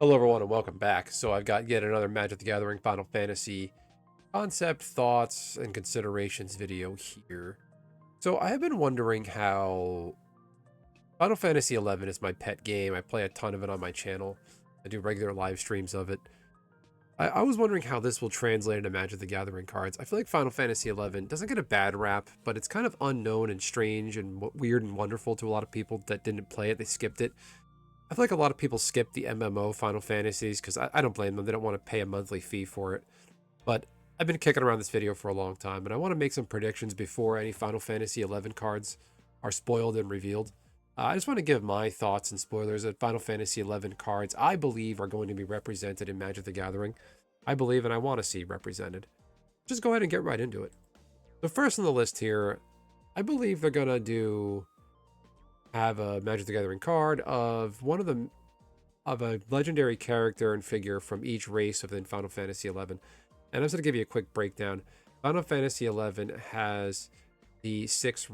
Hello everyone and welcome back. So I've got yet another Magic the Gathering Final Fantasy concept, thoughts, and considerations video here. So I have been wondering how Final Fantasy 11 is my pet game. I play a ton of it on my channel. I do regular live streams of it. I was wondering how this will translate into Magic the Gathering cards. I feel like Final Fantasy 11 doesn't get a bad rap, but it's kind of unknown and strange and weird and wonderful to a lot of people that didn't play it. They skipped it. I feel like a lot of people skip the MMO Final Fantasies because I don't blame them. They don't want to pay a monthly fee for it. But I've been kicking around this video for a long time, and I want to make some predictions before any Final Fantasy 11 cards are spoiled and revealed. I just want to give my thoughts and spoilers that Final Fantasy 11 cards I believe are going to be represented in Magic the Gathering. I believe and I want to see represented. Just go ahead and get right into it. The first on the list here, I believe they're going to have a Magic the Gathering card of a legendary character and figure from each race within Final Fantasy 11. And I'm just going to give you a quick breakdown. Final Fantasy 11 has the 5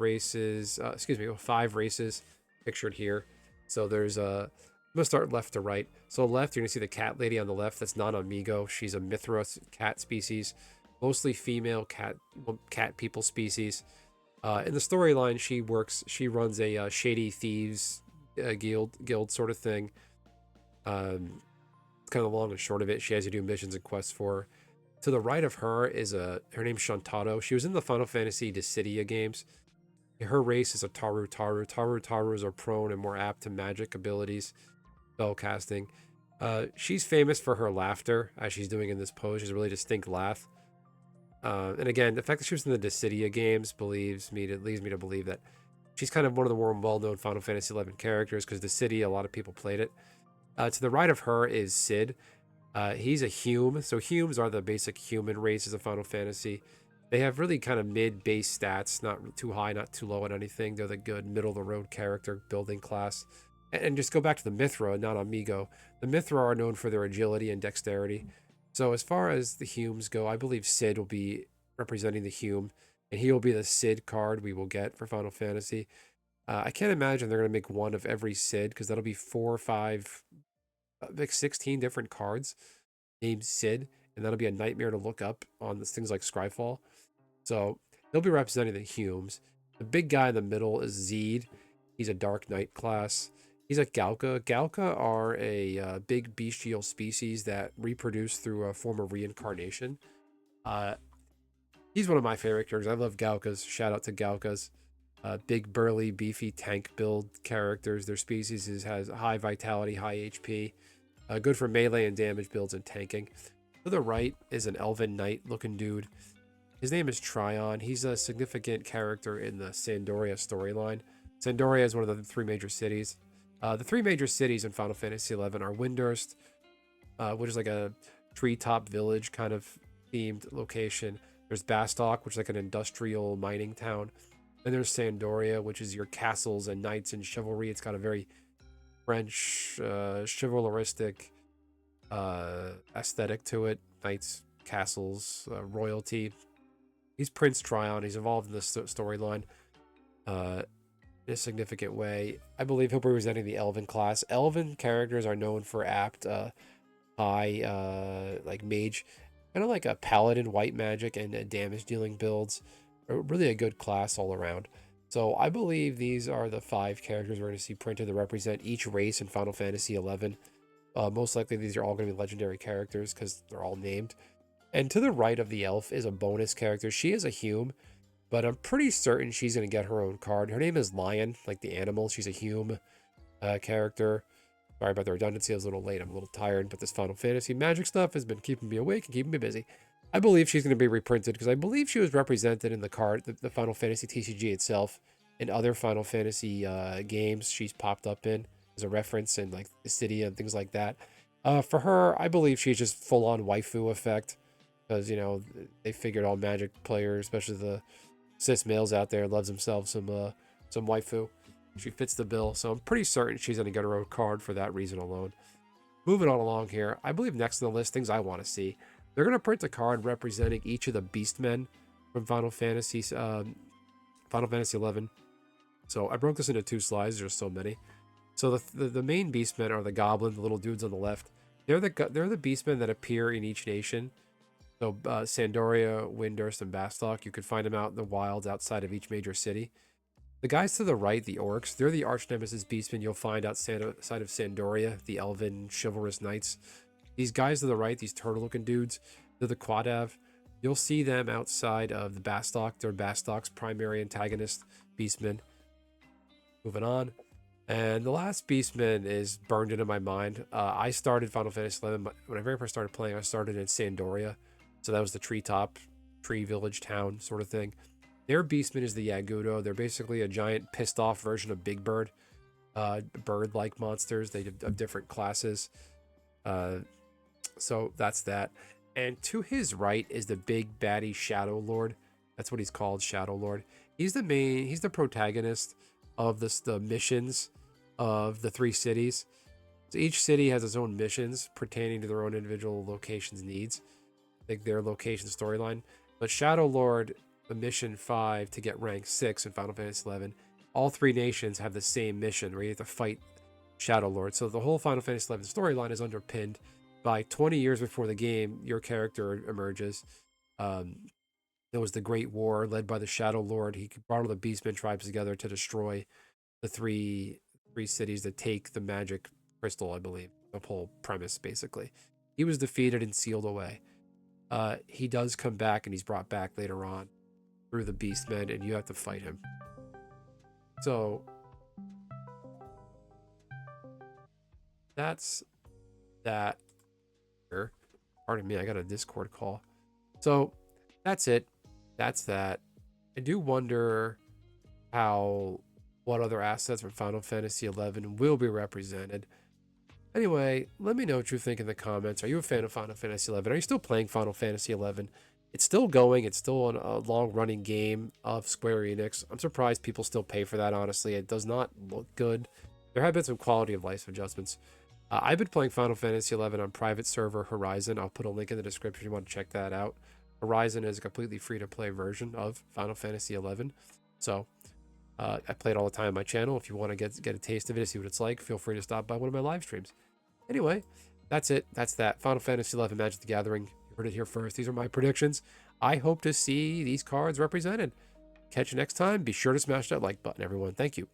races pictured here. So there's I'm going to start left to right. So left, you're going to see the cat lady on the left. That's not Amigo. She's a Mithras cat species, mostly female cat people species. In the storyline, she runs a shady thieves guild sort of thing. It's kind of long and short of it. She has you do missions and quests for her. To the right of her is her name's Shantato. She was in the Final Fantasy Dissidia games. Her race is a Taru. Tarus are prone and more apt to magic abilities, spell casting. She's famous for her laughter, as she's doing in this pose. She's a really distinct laugh. And again, the fact that she was in the Dissidia games leads me to believe that she's kind of one of the more well-known Final Fantasy 11 characters because Dissidia, a lot of people played it. To the right of her is Sid. He's a Hume. So Humes are the basic human races of Final Fantasy. They have really kind of mid-base stats, not too high, not too low at anything. They're the good middle-of-the-road character building class. And just go back to the Mithra, not Amigo. The Mithra are known for their agility and dexterity. So as far as the Humes go, I believe Sid will be representing the Hume, and he will be the Sid card we will get for Final Fantasy. I can't imagine they're going to make one of every Sid, because that'll be 4 or 5, like 16 different cards named Sid, and that'll be a nightmare to look up on things like Scryfall. So he'll be representing the Humes. The big guy in the middle is Zeed. He's a Dark Knight class. He's like Galka. Galka are a big bestial species that reproduce through a form of reincarnation. He's one of my favorite characters. I love Galkas. Shout out to Galkas. Big, burly, beefy tank build characters. Their species has high vitality, high HP. Good for melee and damage builds and tanking. To the right is an Elven Knight looking dude. His name is Tryon. He's a significant character in the Sandoria storyline. Sandoria is one of the 3 major cities. The 3 major cities in Final Fantasy XI are Windurst, which is like a treetop village kind of themed location. There's Bastok, which is like an industrial mining town. Then there's Sandoria, which is your castles and knights and chivalry. It's got a very French, chivalristic aesthetic to it. Knights, castles, royalty. He's Prince Tryon. He's involved in this storyline in a significant way. I believe he'll be representing the Elven class. Elven characters are known for apt, high, like mage, kind of like a paladin, white magic, and damage dealing builds. Really a good class all around. So I believe these are the 5 characters we're going to see printed that represent each race in Final Fantasy XI. Most likely these are all going to be legendary characters because they're all named. And to the right of the elf is a bonus character. She is a Hume, but I'm pretty certain she's going to get her own card. Her name is Lion, like the animal. She's a Hume character. Sorry about the redundancy. I was a little late. I'm a little tired, but this Final Fantasy magic stuff has been keeping me awake and keeping me busy. I believe she's going to be reprinted because I believe she was represented in the card, the Final Fantasy TCG itself, and other Final Fantasy games she's popped up in as a reference in like the city and things like that. For her, I believe she's just full-on waifu effect because, you know, they figured all Magic players, especially the cis males out there, loves themselves some waifu. She fits the bill, so I'm pretty certain she's going to get her own card for that reason alone. Moving on along here, I believe next on the list, things I want to see. They're going to print a card representing each of the Beastmen from Final Fantasy 11. So I broke this into 2 slides. There's so many. So the main Beastmen are the Goblin, the little dudes on the left. they're the beastmen that appear in each nation. So Sandoria, Windurst, and Bastok, you could find them out in the wilds outside of each major city. The guys to the right, the orcs, they're the arch nemesis beastmen you'll find outside of Sandoria, the elven chivalrous knights. These guys to the right, these turtle-looking dudes, they're the Quadav. You'll see them outside of the Bastok. They're Bastok's primary antagonist beastmen. Moving on. And the last beastman is burned into my mind. I started Final Fantasy XI. When I very first started playing, I started in Sandoria. So that was the treetop, tree village town sort of thing. Their beastman is the Yagudo. They're basically a giant pissed off version of Big Bird. Bird-like monsters. They have different classes. So that's that. And to his right is the big baddie Shadow Lord. That's what he's called, Shadow Lord. He's the protagonist of the missions of the 3 cities. So each city has its own missions pertaining to their own individual locations needs, like their location storyline. But Shadow Lord, the mission 5 to get rank 6 in Final Fantasy XI, all 3 nations have the same mission where you have to fight Shadow Lord. So the whole Final Fantasy XI storyline is underpinned by 20 years before the game, your character emerges. There was the Great War led by the Shadow Lord. He brought all the Beastmen tribes together to destroy the three cities that take the magic crystal, I believe. The whole premise, basically. He was defeated and sealed away. He does come back, and he's brought back later on through the Beastmen, and you have to fight him. So that's that. Pardon me, I got a Discord call. So that's it. That's that. I do wonder what other assets from Final Fantasy XI will be represented. Anyway, let me know what you think in the comments. Are you a fan of Final Fantasy XI? Are you still playing Final Fantasy XI? It's still going. It's still a long-running game of Square Enix. I'm surprised people still pay for that, honestly. It does not look good. There have been some quality of life adjustments. I've been playing Final Fantasy XI on private server Horizon. I'll put a link in the description if you want to check that out. Horizon is a completely free-to-play version of Final Fantasy XI. So I play it all the time on my channel. If you want to get a taste of it, see what it's like, feel free to stop by one of my live streams. Anyway, that's it. That's that. Final Fantasy XI Magic the Gathering. You heard it here first. These are my predictions. I hope to see these cards represented. Catch you next time. Be sure to smash that like button, everyone. Thank you.